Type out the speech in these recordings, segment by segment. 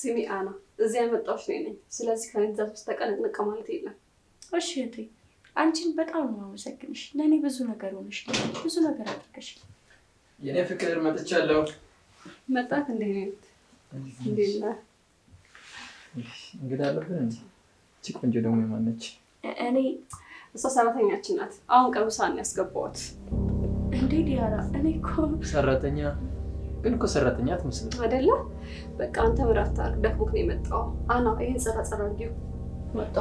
ስሚ አና እዚህ ያመጣሁሽ ነኝ ስለዚህ ከነዛ ተስተቀነቀ ማለት የለም እሺ እቴ አንቺን በጣም ነው የማመሰግንሽ ለኔ ብዙ ነገር ሆነሽ ብዙ ነገር አድርገሽ የኔ ፍቅር መጥቻለሁ መጣት እንዴና እንግዲህ አለብን እንጂ እቺ ቆንጆ ደግሞ ማነች እኔ እሷ ሰራተኛችን ናት አሁን ቀሩሳን ያስገባዋት እንዴ ዲያራ እኔ እኮ ሰራተኛ ግን እኮ ሰራተኛ አትመስልም አይደለ በቃ አንተ ምራታ ደክሞክ ነው የመጣው አና ይሄን ጸራ እንዲሁ ወጣ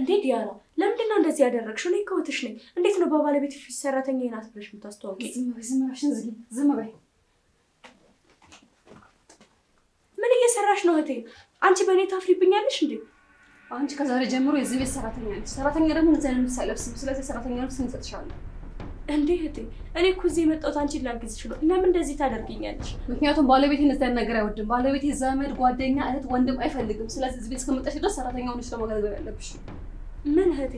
እንዴ ዲያራ ለምንድነው እንደዚህ ያደረግሽው? እኔ ከወትሽ ነኝ። እንዴት ነው በባለቤት ፊት ሰራተኛ ናት ብለሽ የምታስተዋውቂኝ? ዝም በይ። ምን እየሰራሽ ነው እህቴ? አንቺ በእኔ ታፍሪብኛለሽ እንዴ? አንቺ ከዛሬ ጀምሮ የዚህ ቤት ሰራተኛ ነሽ። ሰራተኛ ደግሞ እንደዚህ አይነት ሳይለብስ ስለዚህ ሰራተኛ ልብስ እንሰጥሻለን። እንዴ እህቴ እኔ እኮ እዚህ የመጣሁት አንቺን ላግዝሽ ነው። ለምን እንደዚህ ታደርጊኛለሽ? ምክንያቱም ባለቤቴ እንደዚህ አይነት ነገር አይወድም። ባለቤቴ ዘመድ፣ ጓደኛ፣ እህት፣ ወንድም አይፈልግም። ስለዚህ እዚህ ቤት እስከመጣሽ ድረስ ሰራተኛ ሆነሽ ለማገልገል ያለብሽ። ምን እህቴ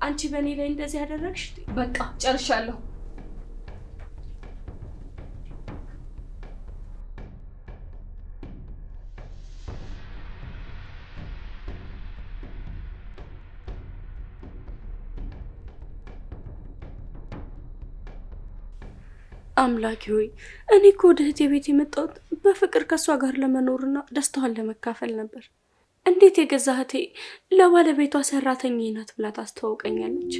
አንቺ በእኔ ላይ እንደዚህ ያደረግሽ? በቃ ጨርሻለሁ። አምላኬ ሆይ እኔ እኮ ወደ እህቴ ቤት የመጣሁት በፍቅር ከሷ ጋር ለመኖርና ደስታዋን ለመካፈል ነበር። እንዴት የገዛ እህቴ ለባለቤቷ ሰራተኛዬ ናት ብላ ታስተዋውቀኛለች?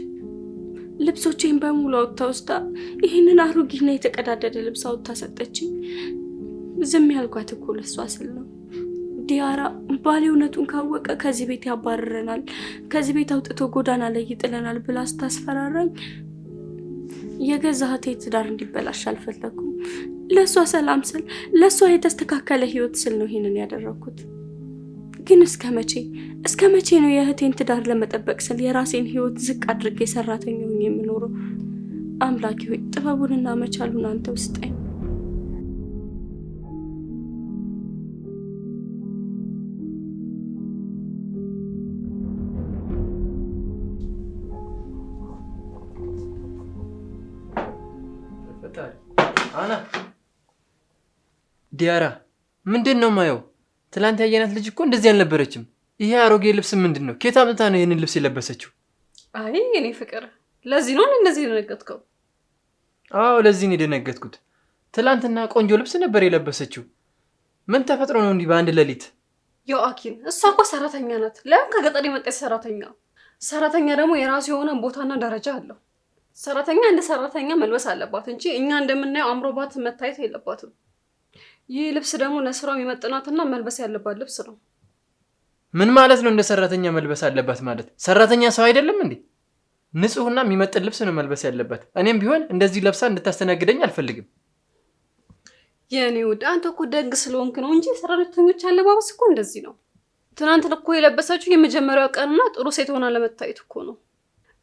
ልብሶቼን በሙሉ አውጥታ ወስዳ ይህንን አሮጌና የተቀዳደደ ልብስ አውጥታ ሰጠችኝ። ዝም ያልኳት እኮ ለሷ ስል ነው። ዲያራ ባሌ እውነቱን ካወቀ ከዚህ ቤት ያባርረናል፣ ከዚህ ቤት አውጥቶ ጎዳና ላይ ይጥለናል ብላ ስታስፈራራኝ የገዛ እህቴ ትዳር እንዲበላሽ አልፈለኩም። ለሷ ሰላም ስል ለሷ የተስተካከለ ህይወት ስል ነው ይሄንን ያደረኩት። ግን እስከ መቼ ነው የእህቴን ትዳር ለመጠበቅ ስል የራሴን ህይወት ዝቅ አድርጌ ሰራተኛ ሆኜ የምኖረው? አምላኬ ሆይ ጥበቡንና መቻሉን አንተ ውስጠኝ። አና ዲያራ ምንድነው ማየው? ትላንት ያየናት ልጅ እኮ እንደዚህ አልነበረችም። ይሄ አሮጌ ልብስ ምንድነው? ከየት አምጥታ ነው ይሄንን ልብስ የለበሰችው? አይ እኔ ፍቅር ለዚህ ነው እንደዚህ የደነገጥከው? አዎ ለዚህ ነው የደነገጥኩት። ትላንትና ቆንጆ ልብስ ነበር የለበሰችው። ምን ተፈጥሮ ነው እንዲህ በአንድ ሌሊት? ዮአኪን እሷ እኮ ሰራተኛ ናት። ለምን ከገጠር የመጣች ሰራተኛ ደግሞ የራሱ የሆነ ቦታና ደረጃ አለው። ሰራተኛ እንደ ሰራተኛ መልበስ አለባት እንጂ እኛ እንደምናየው አምሮባት መታየት የለባትም። ይህ ልብስ ደግሞ ለስራው የሚመጥናትና መልበስ ያለባት ልብስ ነው። ምን ማለት ነው እንደ ሰራተኛ መልበስ አለባት ማለት? ሰራተኛ ሰው አይደለም እንዴ? ንጹህና የሚመጥን ልብስ ነው መልበስ ያለባት። እኔም ቢሆን እንደዚህ ለብሳ እንድታስተናግደኝ አልፈልግም። የኔ ውድ አንተ እኮ ደግ ስለሆንክ ነው እንጂ ሰራተኞች አለባበስ እኮ እንደዚህ ነው። ትናንት እኮ የለበሰችው የመጀመሪያው ቀንና ጥሩ ሴት ሆና ለመታየት እኮ ነው።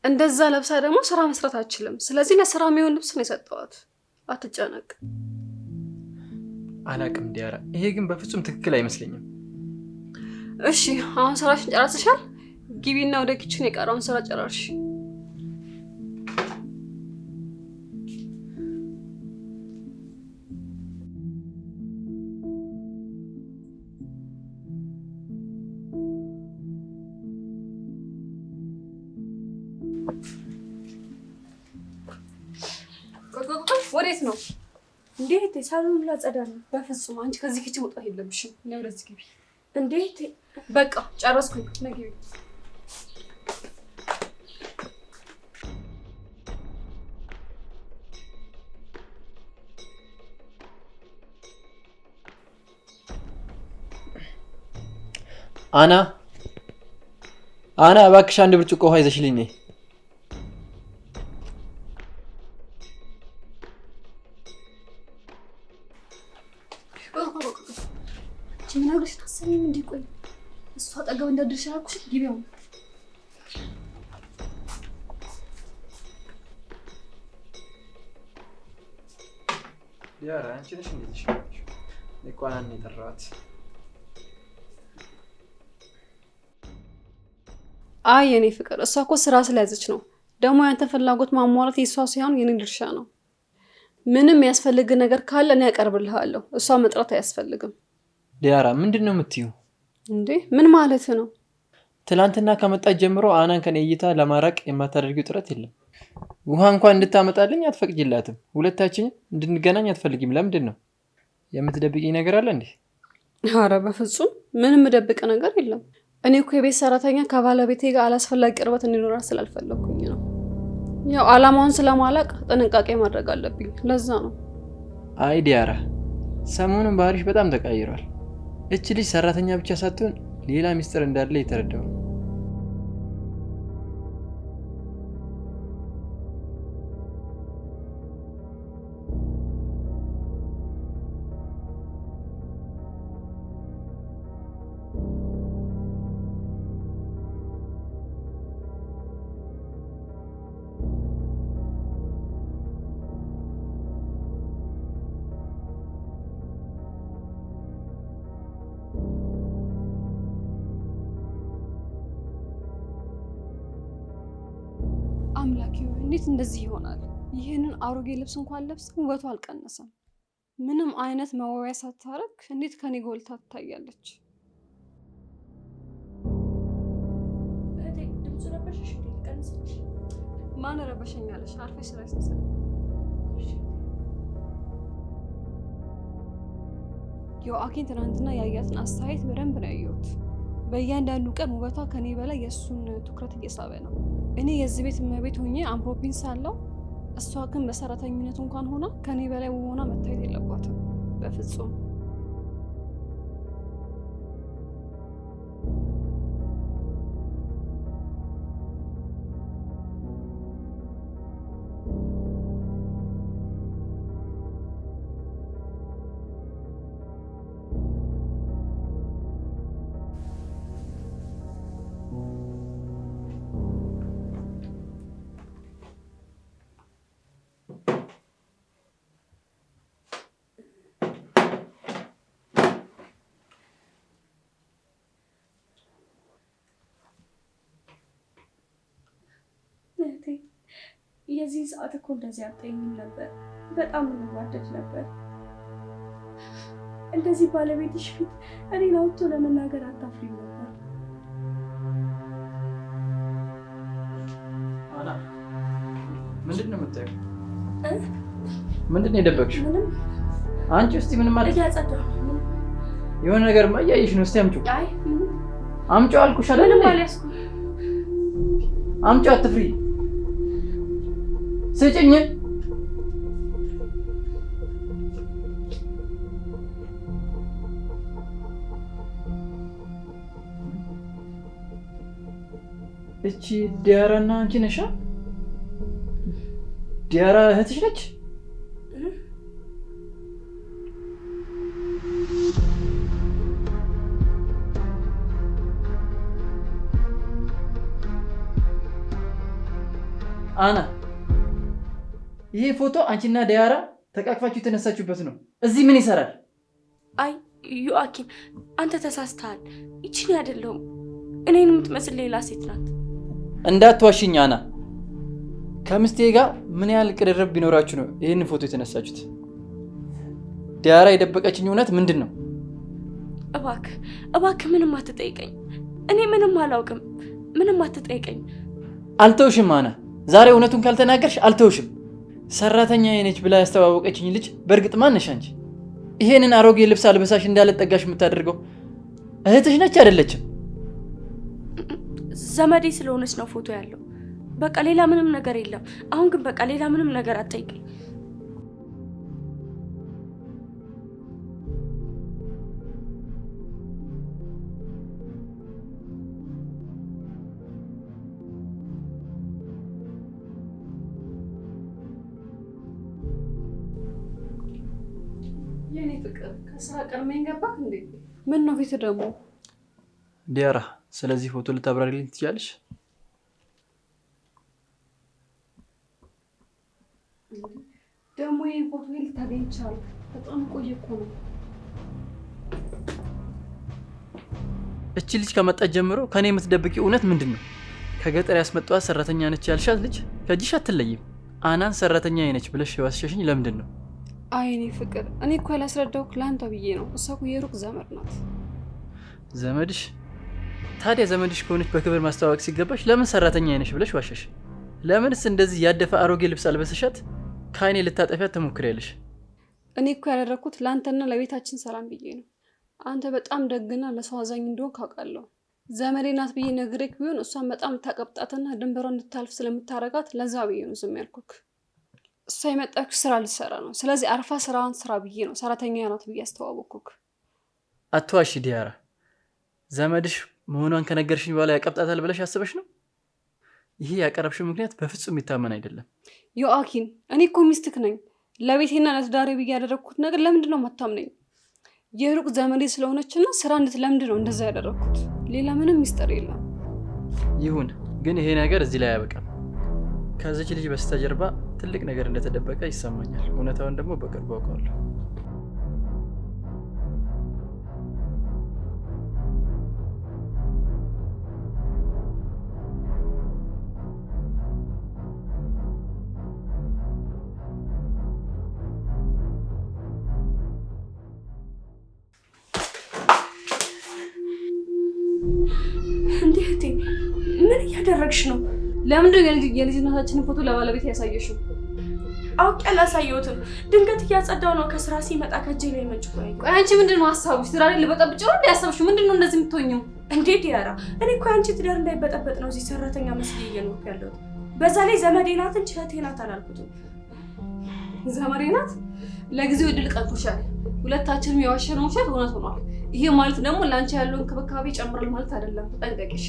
እንደዛ ለብሳ ደግሞ ስራ መስራት አትችልም። ስለዚህ ለስራ የሚሆን ልብስ ነው የሰጠዋት። አትጨነቅ። አላቅም ዲያራ፣ ይሄ ግን በፍጹም ትክክል አይመስለኝም። እሺ አሁን ስራሽን ጨራርሰሻል? ግቢና ወደ ኪችን የቀረውን ስራ ጨራርሽ። ወዴት ነው? እንዴት ሳሎን ላጸዳ ነው? በፍጹም አንቺ ከዚህ ኪችን መውጣት የለብሽም። ነው ወደዚህ ግቢ። እንዴት? በቃ ጨረስኩኝ። ነግቢ። አና እባክሽ አንድ ብርጭቆ ውሃ ይዘሽልኝ ነይ። ምን አለሽ? ታሰሚም እንዴ? ቆይ እሷ አጠገብ እንዳደርሽ አልኩሽ። ግቢው ዲያራ አንቺ ነሽ እንዴ? ለቋናን የጠራት አይ የኔ ፍቅር፣ እሷ እኮ ስራ ስለያዘች ነው። ደግሞ ያንተ ፍላጎት ማሟላት የእሷ ሳይሆን የኔ ድርሻ ነው። ምንም ያስፈልግ ነገር ካለ እኔ ያቀርብልሃለሁ። እሷ መጥራት አያስፈልግም። ዲያራ ምንድን ነው የምትይው እንዴ? ምን ማለት ነው? ትላንትና ከመጣች ጀምሮ አናን ከኔ እይታ ለማራቅ የማታደርጊው ጥረት የለም። ውሃ እንኳን እንድታመጣልኝ አትፈቅጂላትም። ሁለታችን እንድንገናኝ አትፈልጊም። ለምንድን ነው? የምትደብቂኝ ነገር አለ እንዴ? አረ በፍጹም ምንም የምደብቅ ነገር የለም። እኔ እኮ የቤት ሰራተኛ ከባለቤቴ ጋር አላስፈላጊ ቅርበት እንዲኖራት ስላልፈለኩኝ ነው። ያው አላማውን ስለማላቅ ጥንቃቄ ማድረግ አለብኝ። ለዛ ነው። አይ ዲያራ፣ ሰሞኑን ባህሪሽ በጣም ተቀይሯል። እች ልጅ ሰራተኛ ብቻ ሳትሆን ሌላ ሚስጥር እንዳለ የተረዳው ነው። አምላኬ ሆይ እንዴት እንደዚህ ይሆናል? ይህንን አሮጌ ልብስ እንኳን ለብስ ውበቱ አልቀነሰም። ምንም አይነት መዋቢያ ሳታረግ እንዴት ከኔ ጎልታ ትታያለች? ድምፁ ረበሽሽ? ቀንስልሽ። ማን ረበሸኛለሽ? አርፈሽ ስራ ይሰሰል። ዮአኪን ትናንትና ያያትን አስተያየት በደንብ ነው ያየሁት። በእያንዳንዱ ቀን ውበቷ ከኔ በላይ የእሱን ትኩረት እየሳበ ነው። እኔ የዚህ ቤት እመቤት ሆኜ አምሮብኝ ሳለው እሷ ግን በሰራተኝነቱ እንኳን ሆና ከኔ በላይ ሆና መታየት የለባትም በፍጹም። የዚህ ሰዓት እኮ እንደዚህ አትጠይኝም ነበር። በጣም እንዋደድ ነበር። እንደዚህ ባለቤትሽ ፊት እኔን አውጥቶ ለመናገር አታፍሪም ነበር። አና ምንድን ነው የምታየው? ምንድን ነው የደበቅሽው? ምንም። አንቺ እስቲ ምንም ማለት እያጸዳሁ ነው። የሆነ ነገር እያየሽ ነው። እስቲ አምጪው። አይ ምንም። አምጪው አልኩሽ አይደል? ምንም አልያዝኩም። አምጪው፣ አትፍሪ። ስጭኝ። እቺ ዲያራና አንቺ ነሻ? ዲያራ እህትሽ ነች? አና ይሄ ፎቶ አንቺና ዲያራ ተቃቅፋችሁ የተነሳችሁበት ነው። እዚህ ምን ይሰራል? አይ ዮአኪን፣ አንተ ተሳስተሃል። ይቺን አይደለሁም። እኔን የምትመስል ሌላ ሴት ናት። እንዳትዋሽኝ አና። ከምስቴ ጋር ምን ያህል ቅርርብ ቢኖራችሁ ነው ይህን ፎቶ የተነሳችሁት? ዲያራ የደበቀችኝ እውነት ምንድን ነው? እባክህ ምንም አትጠይቀኝ። እኔ ምንም አላውቅም። ምንም አትጠይቀኝ። አልተውሽም አና። ዛሬ እውነቱን ካልተናገርሽ አልተውሽም። ሰራተኛ ነች ብላ ያስተዋወቀችኝ ልጅ በእርግጥ ማን ነሽ አንቺ? ይሄንን አሮጌ ልብስ አልበሳሽ እንዳልጠጋሽ የምታደርገው እህትሽ ነች አይደለችም? ዘመዴ ስለሆነች ነው ፎቶ ያለው። በቃ ሌላ ምንም ነገር የለም። አሁን ግን በቃ ሌላ ምንም ነገር አትጠይቀኝ። የኔ ፍቅር ከስራ ቀድመኝ ገባክ እንዴ? ምን ነው ፊት ደግሞ? ዲያራ ስለዚህ ፎቶ ልታብራሪልኝ ትችያለሽ? ደግሞ ይሄ ፎቶ ልታገኝ ይችላል። በጣም ቆየ እኮ ነው። እቺ ልጅ ከመጣች ጀምሮ ከኔ የምትደብቂ እውነት ምንድን ነው? ከገጠር ያስመጣኋት ሰራተኛ ነች ያልሻት ልጅ ከእጅሽ አትለይም። አናን ሰራተኛ ነች ብለሽ የዋሸሽኝ ለምንድን ነው? አይ እኔ ፍቅር፣ እኔ እኮ ያላስረዳሁህ ለአንተ ብዬ ነው። እሷ እኮ የሩቅ ዘመድ ናት። ዘመድሽ? ታዲያ ዘመድሽ ከሆነች በክብር ማስተዋወቅ ሲገባሽ ለምን ሰራተኛ ነሽ ብለሽ ዋሸሽ? ለምንስ እንደዚህ ያደፈ አሮጌ ልብስ አልበሰሻት ከአይኔ ልታጠፊያት ትሞክሪያለሽ? እኔ እኮ ያደረኩት ለአንተና ለቤታችን ሰላም ብዬ ነው። አንተ በጣም ደግና ለሰው አዛኝ እንደሆን ካውቃለሁ። ዘመዴ ናት ብዬ ነግሬክ ቢሆን እሷን በጣም ታቀብጣትና ድንበሯን እንድታልፍ ስለምታረጋት ለዛ ብዬ ነው ዝም ያልኩክ። እሷ የመጣችው ስራ ልትሰራ ነው። ስለዚህ አርፋ ስራዋን ስራ ብዬ ነው ሰራተኛ ናት ብዬ አስተዋወቅኩክ። አትዋሺ ዲያራ። ዘመድሽ መሆኗን ከነገርሽኝ በኋላ ያቀብጣታል ብለሽ አስበሽ ነው? ይሄ ያቀረብሽው ምክንያት በፍጹም የሚታመን አይደለም። ዮአኪን፣ እኔ እኮ ሚስትክ ነኝ። ለቤቴና ለትዳሬ ብዬ ያደረግኩት ነገር ለምንድን ነው የማታምነኝ? የሩቅ ዘመዴ ስለሆነችና ስራ እንድትለምድ ነው እንደዛ ያደረግኩት። ሌላ ምንም ሚስጥር የለም። ይሁን፣ ግን ይሄ ነገር እዚህ ላይ አያበቃም። ከዚች ልጅ በስተጀርባ ትልቅ ነገር እንደተደበቀ ይሰማኛል። እውነታውን ደግሞ በቅርቡ አውቀዋለሁ። እንዴት? ምን እያደረግሽ ነው? ለምንድን የልጅነታችንን ፎቶ ለባለቤት ያሳየሽው? አውቄ አላሳየሁትም። ድንገት እያጸዳው ነው። ከስራ ሲመጣ ከእጄ ላይ መንጭቆ። ቆይ አንቺ ምንድን ነው ሀሳብሽ? ትዳሬ ልበጠብጭ ነው እንዲያሰብሽው? ምንድን ነው እንደዚህ የምትሆኝው? እንዴ ዲያራ፣ እኔ እኮ አንቺ ትዳር እንዳይበጠበጥ ነው እዚህ ሰራተኛ መስዬ እየኖርኩ ያለሁት። በዛ ላይ ዘመዴ ናት እንጂ እህቴ ናት አላልኩትም። ዘመዴ ናት? ለጊዜው እድል ቀንቶሻል። ሁለታችንም የዋሸነው ውሸት እውነት ሆኗል። ይሄ ማለት ደግሞ ለአንቺ ያለው እንክብካቤ ይጨምራል ማለት አይደለም። ተጠንቀቂ እሺ?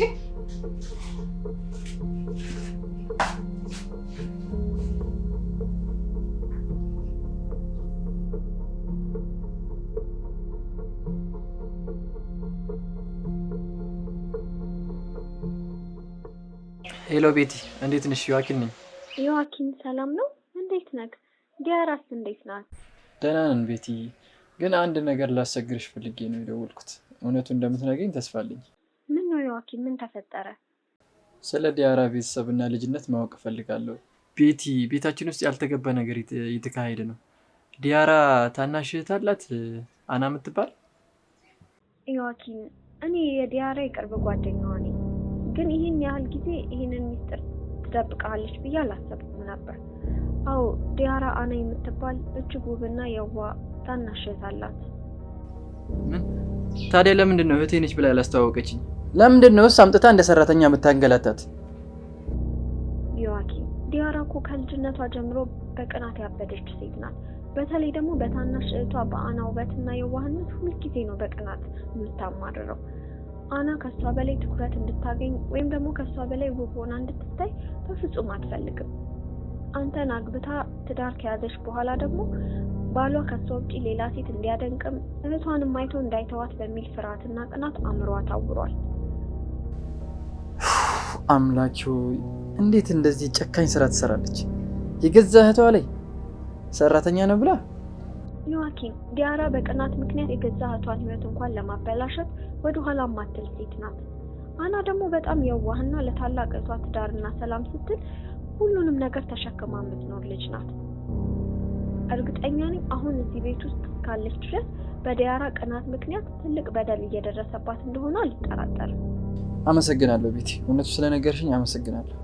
ሄሎ ቤቲ፣ እንዴት ነሽ? ዮአኪን ነኝ። ዮአኪን ሰላም ነው? እንዴት ነህ? ዲያራስ እንዴት ናት? ደህና ነን ቤቲ፣ ግን አንድ ነገር ላሰግርሽ ፈልጌ ነው የደወልኩት። እውነቱን እንደምትነግሪኝ ተስፋ አለኝ። ምን ነው ዮአኪን? ምን ተፈጠረ? ስለ ዲያራ ቤተሰብና ልጅነት ማወቅ እፈልጋለሁ። ቤቲ፣ ቤታችን ውስጥ ያልተገባ ነገር እየተካሄደ ነው። ዲያራ ታናሽ እህት አላት አና የምትባል። ዮአኪን፣ እኔ የዲያራ የቅርብ ጓደኛዋ ነኝ፣ ግን ይህን ያህል ጊዜ ይህንን ሚስጥር ትደብቃለች ብዬ አላሰብኩም ነበር። አዎ ዲያራ አና የምትባል እጅግ ውብና የዋህ ታናሽ እህት አላት። ምን ታዲያ? ለምንድን ነው እህቴ ነች ብላ ያላስተዋወቀችኝ? ለምንድን ነው አምጥታ እንደ ሰራተኛ የምታንገላታት? ዮአኪን፣ ዲያራ እኮ ከልጅነቷ ጀምሮ በቅናት ያበደች ሴት ናት። በተለይ ደግሞ በታናሽ እህቷ በአና ውበትና የዋህነት ሁልጊዜ ነው በቅናት የምታማርረው። አና ከሷ በላይ ትኩረት እንድታገኝ ወይም ደግሞ ከሷ በላይ ውብ ሆና እንድትታይ በፍጹም አትፈልግም። አንተን አግብታ ትዳር ከያዘች በኋላ ደግሞ ባሏ ከሷ ውጪ ሌላ ሴት እንዲያደንቅም እህቷንም አይቶ እንዳይተዋት በሚል ፍርሃትና ቅናት አእምሯ ታውሯል። አምላኬ ሆይ፣ እንዴት እንደዚህ ጨካኝ ስራ ትሰራለች? የገዛ እህቷ ላይ ሰራተኛ ነው ብላ። ዮአኪን፣ ዲያራ በቅናት ምክንያት የገዛ እህቷን ህይወት እንኳን ለማበላሸት ወደ ኋላ ማትል ሴት ናት። አና ደግሞ በጣም የዋህና ለታላቅ እህቷ ትዳርና ሰላም ስትል ሁሉንም ነገር ተሸክማ የምትኖር ልጅ ናት። እርግጠኛ ነኝ አሁን እዚህ ቤት ውስጥ ካለች ድረስ በዲያራ ቅናት ምክንያት ትልቅ በደል እየደረሰባት እንደሆነ አልጠራጠርም። አመሰግናለሁ ቤቲ፣ እውነቱ ስለነገርሽኝ አመሰግናለሁ።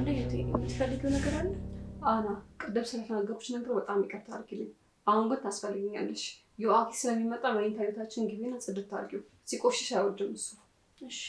እንዴት የምትፈልጊው ነገር አለ? አና ቅድም ስለተናገሩሽ ነገር በጣም ይቅርታ አድርጊልኝ። አሁን ግን ታስፈልጊኛለሽ። ዮአኪ ስለሚመጣ መኝታ ቤታችን ግቢና ጽድት አድርጊው። ሲቆሽሽ አይወድም እሱ። እሺ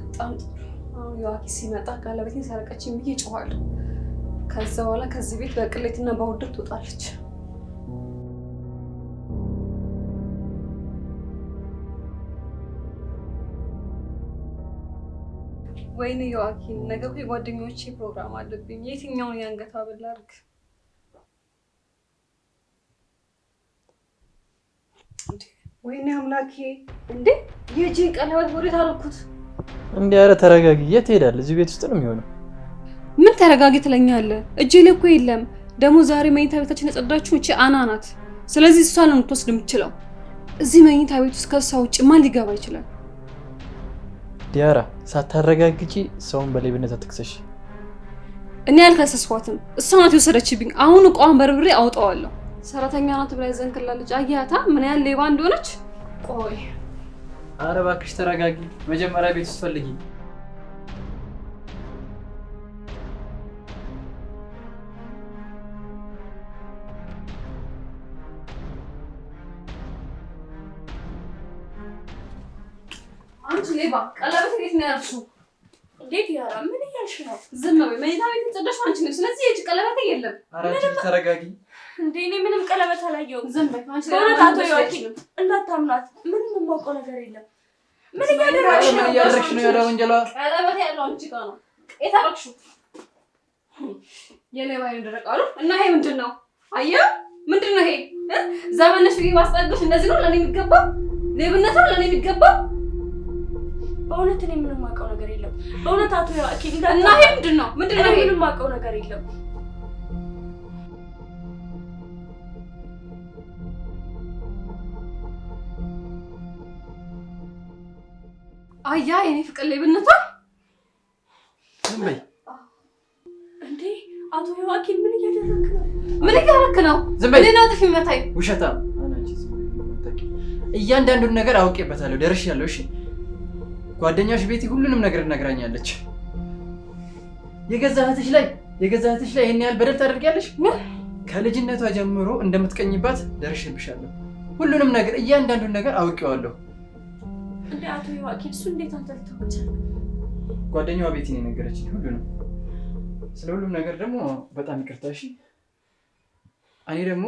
በጣም ጥሩ። አሁን ዮአኪ ሲመጣ ቀለበቴን ሰረቀችኝ ብዬ እጮኻለሁ። ከዛ በኋላ ከዚህ ቤት በቅሌትና በውርደት ትወጣለች። ወይኔ ዮአኪ፣ ነገ እኮ የጓደኞቼ ፕሮግራም አለብኝ። የትኛውን የአንገት ሐብል ላድርግ? ወይኔ አምላኬ! እንዴ የእጄን ቀለበት ወዴት አደረኩት? እንዴ ኧረ ተረጋጊ። የት ትሄዳለህ? እዚህ ቤት ውስጥ ነው የሚሆነው። ምን ተረጋጊ ትለኛለህ? እጄ ላይ እኮ የለም። ደግሞ ዛሬ መኝታ ቤታችን የጸዳችው እቺ አና ናት። ስለዚህ እሷ ነው የምትወስድ የምትችለው። እዚህ መኝታ ቤት ውስጥ ከሷ ውጭ ማን ሊገባ ይችላል? ዲያራ ሳታረጋግጪ ሰውን በሌብነት አትክሰሽ። እኔ አልከሰስኳትም፣ እሷ ናት የወሰደችብኝ። አሁን እቃዋን በርብሬ አውጣዋለሁ። ሰራተኛ ናት ብላ ዘንክላለች። አያታ ምን ያህል ሌባ እንደሆነች። ቆይ ኧረ እባክሽ ተረጋጊ። መጀመሪያ ቤት ውስጥ ፈልጊ። አንቺ ሌባ! ቀለበት እንዴት ነው ያልሽው? እንዴት ያራ? ምን እያልሽ ነው? ዝም በይ። መኝታ ቤት የጸዳሽው አንቺ ነሽ። ስለዚህ የእጅ ቀለበት የለም። ኧረ አንቺ ተረጋጊ። እንዴ እኔ ምንም ቀለበት አላየሁም። ዝም በይ። አንቺ በእውነት አቶ ዮአኪ እንዳታምናት። ምንም የማውቀው ነገር የለም። ምን እያደረግሽ ነው? እያደረግሽ ነው? ያለው ወንጀሏ ቀለበት ያለው አንቺ ጋር ነው። የታረቅሽው የሌባ ይደረቃሉ። እና ይሄ ምንድን ነው? አየህ ምንድን ነው ይሄ? ዘመንሽ ብዬ ማስጠግሽ እንደዚህ ነው ለኔ የሚገባው? ሌብነት ነው ለኔ የሚገባው? በእውነት እኔ ምንም የማውቀው ነገር የለም። በእውነት አቶ ዮአኪ እና ይሄ ምንድን ነው? ምንድን ነው ይሄ? ምንም የማውቀው ነገር የለም። አያ የኔ ፍቅር ሌብነቷ። ዝም በይ። እንዴ አቶ ዮአኪ ምን እያደረክ ነው? ምን እያደረክ ነው? ዝም በይ። እኔ ጥፊ መታኝ። ውሸታም። እያንዳንዱን ነገር አውቄበታለሁ፣ ደርሻለሁ። እሺ ጓደኛሽ ቤቲ ሁሉንም ነገር ነግራኛለች። የገዛ እህትሽ ላይ ይሄን ያህል በደል ታደርጊያለሽ? ከልጅነቷ ጀምሮ እንደምትቀኝባት ደርሼብሻለሁ። ሁሉንም ነገር እያንዳንዱን ነገር አውቄዋለሁ። እንዴ አቶ ዮአኪ እሱ እንዴት አንተ ልታውቅ? ጓደኛዋ ቤቲ ነው የነገረችኝ ሁሉንም። ስለ ሁሉም ነገር ደግሞ በጣም ይቅርታ። እሺ እኔ ደግሞ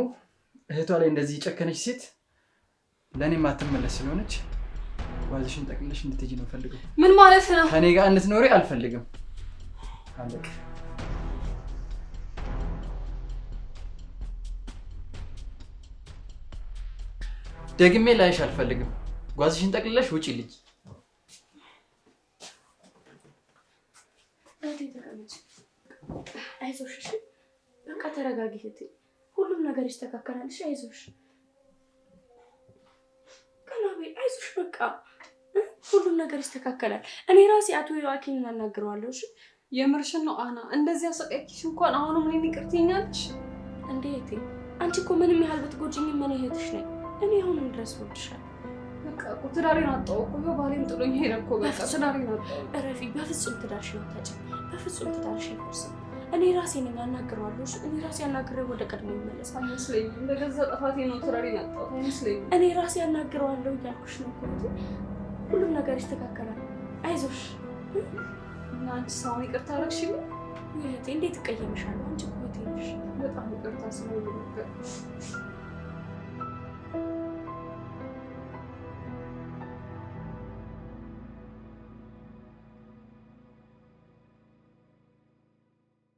እህቷ ላይ እንደዚህ የጨከነች ሴት ለእኔም አትመለስ ስለሆነች ዋዝሽን ጠቅልለሽ እንድትሄጂ ነው ፈልገው። ምን ማለት ነው? ከኔ ጋር እንድትኖሪ አልፈልግም። አለቀ። ደግሜ ላይሽ አልፈልግም። ጓዝሽን ጠቅልለሽ ውጪልኝ። አይዞሽ እሺ፣ በቃ ተረጋጊ እህቴ። ሁሉም ነገር ይስተካከላል። እሺ አይዞሽ፣ ቀናቤ አይዞሽ። በቃ ሁሉም ነገር ይስተካከላል። እኔ ራሴ አቶ ዮአኪን እናናግረዋለሁ። እሺ የምርሽን ነው አና? እንደዚህ አሰቃይሽ እንኳን አሁንም እኔን ይቅር ትይኛለሽ እንዴ? እህቴ አንቺ እኮ ምንም ያህል ብትጎጂኝ ምን እህትሽ ነኝ። እኔ አሁንም ድረስ እወድሻለሁ። በቃ እኮ ትዳሬን አጣሁ እኮ። ባሌም ጥሎኝ ሄደ እኮ። በቃ ትዳሬን አጣሁ። እረፊ። በፍጹም ትዳርሽን አታጭም። በፍጹም ትዳርሽ አይፈርስም። እኔ ራሴ ነኝ አናግረዋለሁ። እኔ ራሴ አናግሬው ወደ ቀድሞ ይመለሳል። አይመስለኝም። እንደገዛ ጥፋቴ ነው ትዳሬን አጣሁት። አይመስለኝም። እኔ ራሴ አናግረዋለሁ እያልኩሽ ነው እኮ። ሁሉም ነገር ይስተካከላል። አይዞሽ። እና አንቺ ሰውን ይቅርታ አደረግሽልኝ? እህቴ እንዴት እቀየምሻለሁ? አንቺ እኮ እህቴ ነሽ። በጣም ይቅርታ ስለሆነ